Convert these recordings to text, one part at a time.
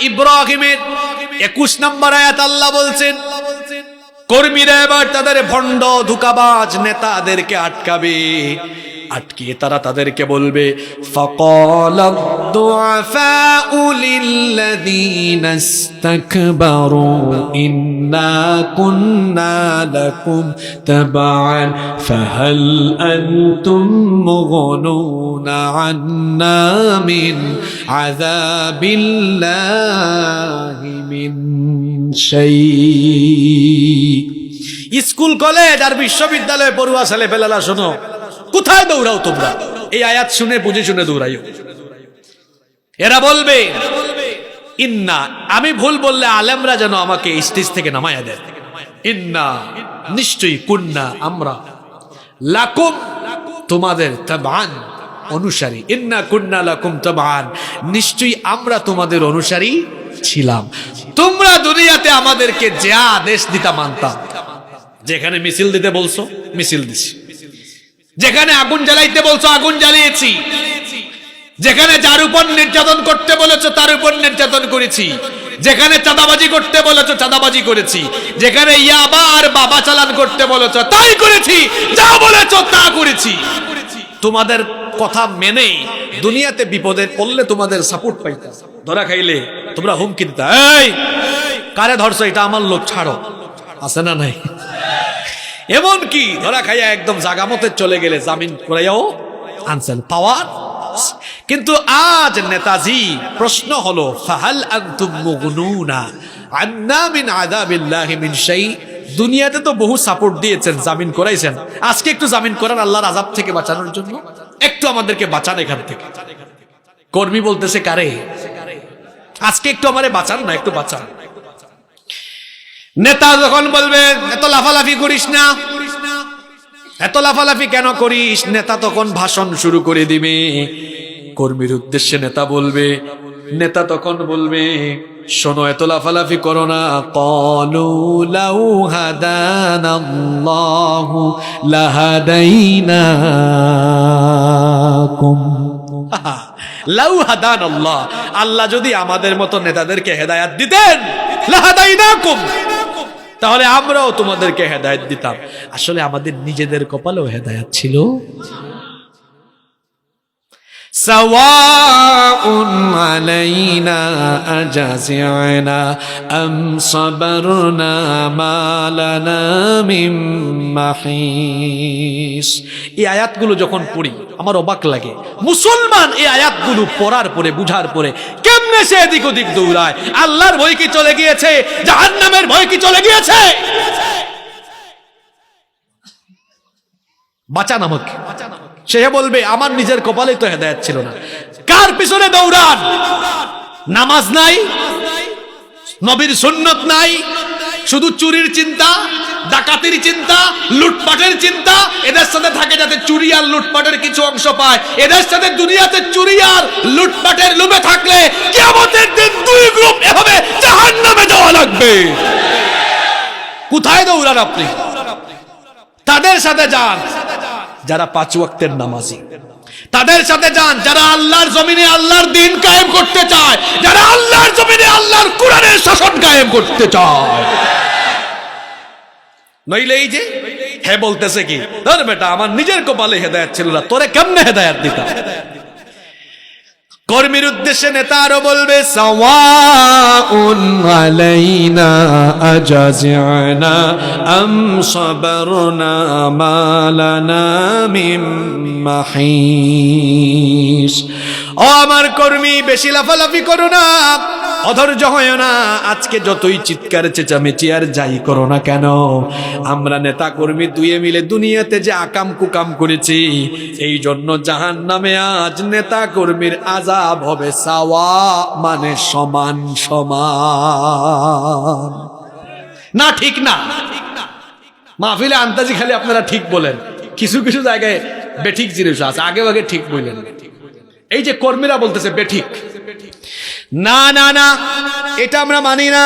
ইব্রাহিমের 21 নম্বর আয়াত আল্লাহ বলছেন, কর্মীরা এবার তাদের ভণ্ড ধোঁকাবাজ নেতাদেরকে আটকাবে। আটকিয়ে তারা তাদেরকে বলবে, ফাকালাদ দুআফাউ লিল্লাযীনা ইসতাকবারু ইন্না কুন্না লাকুম তাবআন ফাহাল আনতুম মুগনুনা আন্না মিন আযাবিল্লাহি মিন শাই। স্কুল কলেজ আর বিশ্ববিদ্যালয়ে পড়ুয়া ছেলে পেলালা, শোনো, কোথায় দৌড়াও তোমরা? এই আয়াত শুনে বুঝে শুনে দৌড়াইও। এরা বলবে ইন্না, আমি ভুল বললে আলেমরা যেন আমাকে স্টেজ থেকে নামায়া দেয়। ইন্না, নিশ্চয়ই, কুন্না, আমরা, লাকুম, তোমাদের, তাবান, অনুসারী। ইন্না কুন্না লাকুম তাবান, নিশ্চয়ই আমরা তোমাদের অনুসারী ছিলাম। তোমরা দুনিয়াতে আমাদেরকে যে আদেশ দিতা মানতাম। যেখানে মিছিল দিতে বলছো মিছিল দিছি, যেখানে আগুন জ্বালাইতে বলছো আগুন জ্বালিয়েছি, যেখানে যার উপর নির্যাতন করতে বলেছো তার উপর নির্যাতন করেছি, যেখানে চাঁদাবাজি করতে বলেছো চাঁদাবাজি করেছি, যেখানে ইয়াবা আর বাবা চালান করতে বলেছো তাই করেছি, যা বলেছো তা করেছি। তোমাদের কথা মেনে দুনিয়াতে বিপদে পড়লে তোমাদের সাপোর্ট পাইতাম, ধরা খাইলে তোমরা হুমকি দিতা, এই কারে ধরছো, এটা আমার লোক, ছাড়ো, আছে না নাই? এমন কি ধরা খাইয়া একদম জাগামতে চলে গেলে জামিন করাইয়াও আনছেন, পাওয়ার। কিন্তু আজ নেতাজি, প্রশ্ন হলো, ফাহাল আনতুম মুগনুনা আন্না মিন আযাবিল্লাহি মিন শাই। দুনিয়াতে তো বহু সাপোর্ট দিয়েছেন, জামিন করাইছেন, আজকে একটু জামিন করান আল্লাহর আযাব থেকে বাঁচানোর জন্য, একটু আমাদেরকে বাঁচান এখান থেকে। কর্মী বলতেছে, কারে? আজকে একটু আমারে বাঁচান না, একটু বাঁচান। নেতা যখন বলবে এত লাফালাফি করিস না, এত লাফালাফি কেন করিস, নেতা তখন ভাষণ শুরু করে দিবে। কর্মীর উদ্দেশ্যে নেতা তখন বলবে, শোনো, এত লাফালাফি করো না। ক্বালু লাউ হাদানাল্লাহু লাহাদাইনাকুম। লাউ হাদানাল্লাহ, আল্লাহ যদি আমাদের মতো নেতাদেরকে হেদায়েত দিতেন, লাহাদাইনাকুম, তাহলে আমরাও তোমাদেরকে হেদায়েত দিতাম। আসলে আমাদের নিজেদের কপালেও হেদায়েত ছিল। সাওয়াউন আলাইনা আজাজিনা আম সাবারনা মা লানা মিন মাহিস। এই আয়াতগুলো যখন পড়ি আমার অবাক লাগে। মুসলমান এই আয়াতগুলো পড়ার পরে, বুঝার পরে কেমনে সে এদিক ওদিক দৌড়ায়। আল্লাহর ভয় কি চলে গিয়েছে? জাহান্নামের ভয় কি চলে গিয়েছে? বাঁচান আমাকে। সে বলবে, আমার নিজের কপালে তো হেদায়েত ছিল না। কার পিছনে দৌড়ান? নামাজ নাই, নবীর সুন্নত নাই, শুধু চুরির চিন্তা, ডাকাতির চিন্তা, লুটপাটের চিন্তা। এদের সাথে থাকে যাতে চুরি আর লুটপাটের কিছু অংশ পায়। এদের সাথে দুনিয়াতে চুরি আর লুটপাটের লোভে থাকলে কিয়ামতের দিন দুই গ্রুপ এভাবে জাহান্নামে যাওয়া লাগবে। কোথায় দৌড়ান আপনি? তাদের সাথে যান যারা 5 ওয়াক্তের নামাজি, তাদের সাথে যান যারা আল্লাহর জমিনে আল্লাহর দিন কায়েম করতে চায়, যারা আল্লাহর জমিনে আল্লাহর কোরআনের শাসন কায়েম করতে চায়। নইলে এই যে হে বলতেছে কি, ধর বেটা, আমার নিজের কপালে হেদায়েত ছিল না, তোরে কেমনে হেদায়েত দিতাম? কর্মীর উদ্দেশ্যে নেতা আরো বলবে, সাওয়াউন আলাইনা আজাজিনা আম সাবারনা মা লানা মিন মাহিস। ও আমার কর্মী, বেশি লাফালাফি করো না, অধৈর্য হয় না। আজকে যতই চিৎকার চেঁচামেচি আর যাই করো না কেন, আমরা নেতা কর্মী দুয়ে মিলে দুনিয়াতে যে আকাম কুকাম করেছি, এই জন্য জাহান্নামে আজ নেতা কর্মীর আযাব হবে সাওয়া, মানে সমান সমান। না ঠিক না? মাহফিলে আন্তাজি খালি আপনারা ঠিক বলেন, কিছু কিছু জায়গায় বেঠিক জিনিস আছে, আগে আগে ঠিক বললেন। এই যে কর্মীরা বলতেছে বেঠিক, না না না, এটা আমরা মানি না।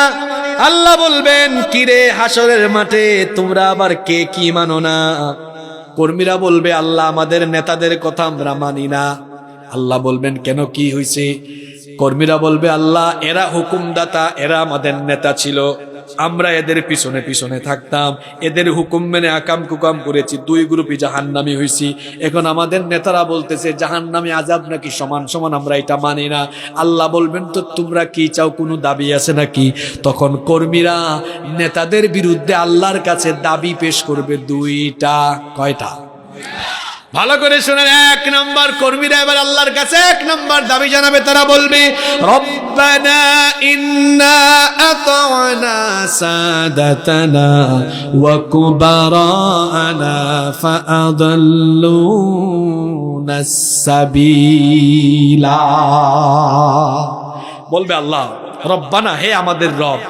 আল্লাহ বলবেন, কিরে হাসরের মাঠে তোমরা আবার কে কি মানো না? কর্মীরা বলবে, আল্লাহ আমাদের নেতাদের কথা আমরা মানি না। আল্লাহ বলবেন, কেন, কি হয়েছে? কর্মীরা বলবে আল্লাহ এরা হুকুমদাতা, এরা আমাদের নেতা ছিল, আমরা এদের পিছনে পিছনে থাকতাম, এদের হুকুম মেনে আকাম কুকাম করেছি, দুই গ্রুপই জাহান্নামী হয়েছি। এখন আমাদের নেতারা বলতেছে জাহান্নামী আযাব নাকি সমান সমান, আমরা এটা মানি না। আল্লাহ বলবেন তো তোমরা কি চাও, কোনো দাবি আছে নাকি? তখন কর্মীরা নেতাদের বিরুদ্ধে আল্লাহর কাছে দাবি পেশ করবে দুইটা। কয়টা? ভালো করে শুনেন। এক নম্বর, কর্মীরা এবার আল্লাহর কাছে এক নম্বর দাবি জানাবে, তারা বলবে রব্বানা ইন্না আতা'না সাদাতানা ওয়া কুবারানা ফাআদাল্লুনাস সাবিলা। বলবে আল্লাহ রব্বানা, হে আমাদের রব,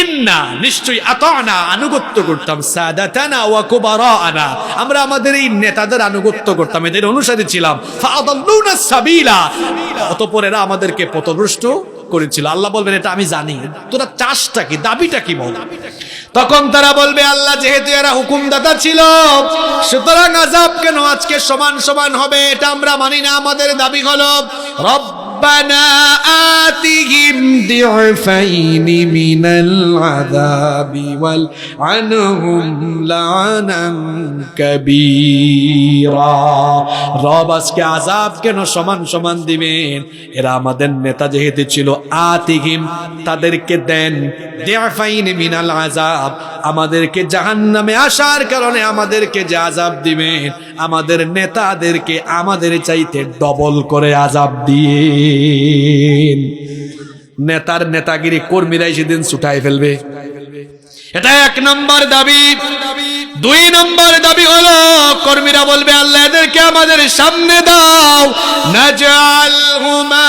ইন্না নিশ্চয়ই আতা'না আনুগত্য করতাম, সাদাতানা ওয়া কুবারানা আমরা আমাদের এই নেতাদের আনুগত্য করতাম, এদের অনুসারী ছিলাম, ফাআদাল্লুনাস সাবিলা অতঃপর এরা আমাদেরকে পথভ্রষ্ট করেছিল। আল্লাহ বলবেন এটা আমি জানি, তোরা চাষটা কি, দাবিটা কি বল? তখন তারা বলবে আল্লাহ যেহেতু এরা হুকুমদাতা ছিল সুতরাং আযাব কেন আজকে সমান সমান হবে, এটা আমরা মানি না। আমাদের দাবি হলো রব্বানা আতিহিম দি'ফাইনি মিনাল আযাবি ওয়াল আনহুম লা'নান কাবীরা। রব আজকে আযাব কেন সমান সমান দিবেন? এরা আমাদের নেতা যেহেতু ছিল, আতিহিম তাদেরকে দেন, দি'ফাইনি মিনাল আযাব আমাদেরকে জাহান্নামে আসার কারণে আমাদেরকে যে আযাব দিবেন, আমাদের নেতাদেরকে আমাদের চাইতে ডবল করে আযাব দিয়ে নেতার নেতাগিরি কর্মীরাই সেদিন ছুটাই ফেলবে। এটা এক নম্বর দাবি। দুই নম্বর দাবি হলো কর্মীরা বলবে আল্লাহ এদেরকে আমাদের সামনে দাও, নাজআলহুমা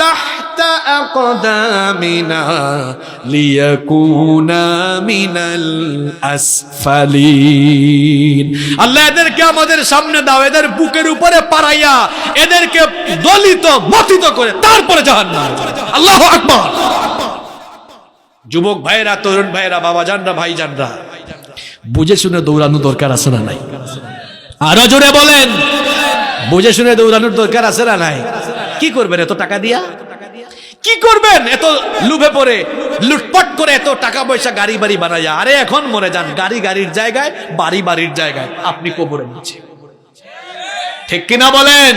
তাহতা আকদামিনা লিয়াকুনা মিনাল আসফালিন। আল্লাহ এদেরকে আমাদের সামনে দাও, এদের বুকের উপরে পাড়াইয়া এদেরকে দলিত মথিত করে তারপরে জাহান্নাম। আল্লাহু আকবার। যুবক ভাইরা, তরুণ ভাইরা, বাবা জানরা, ভাই জানরা, বুঝে শুনে দৌড়ানো দরকার আছে না নাই? আরো জোরে বলেন, বুঝে শুনে দৌড়ানোর দরকার আছে না নাই? কি করবেন এত টাকা দিয়া? কি করবেন এত লুভে পড়ে লুটপাট করে এত টাকা পয়সা গাড়ি বাড়ি বানাইয়া? আরে এখন মরে যান, গাড়ি গাড়ির জায়গায়, বাড়ি বাড়ির জায়গায়, আপনি কবরে নিচে। ঠিক কিনা বলেন?